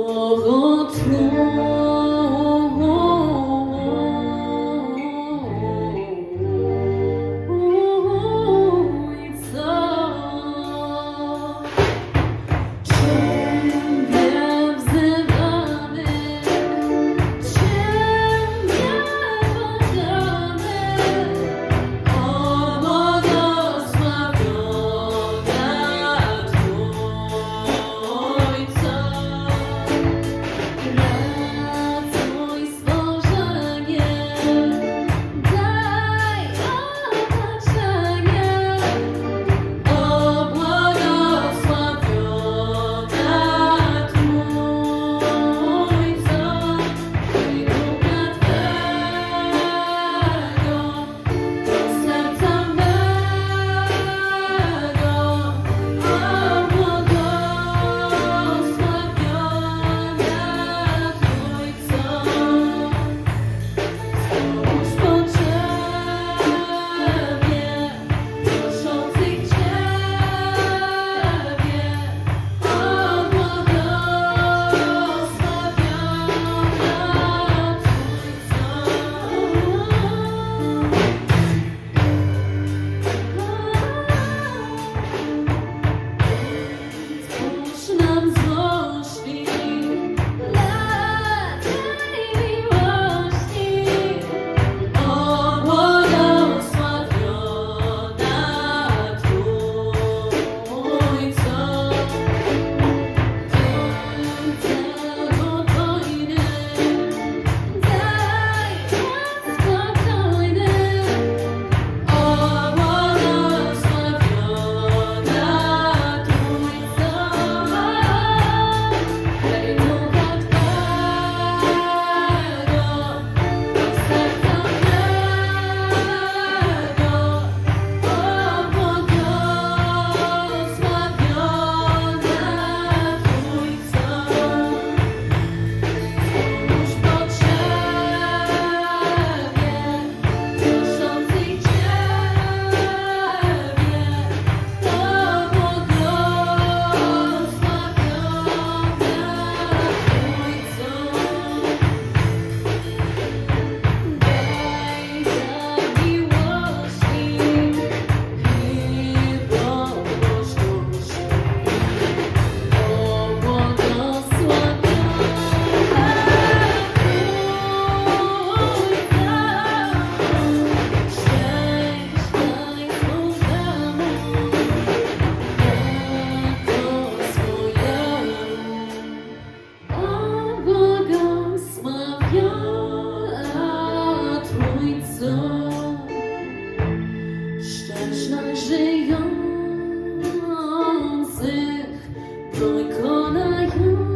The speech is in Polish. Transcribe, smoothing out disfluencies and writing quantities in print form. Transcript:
Twojego Trójca. Ciebie wzywamy, Ciebie błagamy, o błogosławiona Trójco. Ratuj stworzenie, daj opatrzenie, o błogosławiona Trójco. I Ducha Twego do serca mego, o błogosławiona Trójco. Spójrz potrzebnie proszących Ciebie, o Stwórz nam złośni dla Tej miłości, o błogosławiona Trójco. Celu wojny daj czas spokojny, o błogosławiona Trójco. Daj Ducha Twego do serca mego, o błogosławiona Trójco. Spójrz potrzebnie proszących Ciebie, o błogosławiona Trójco. Daj dar miłości i pobożności, o błogosławiona Trójca. Szczęść daj Bożemu, jako swojemu, o błogosławiona Trójco. Szczęść żyjących, broń konających.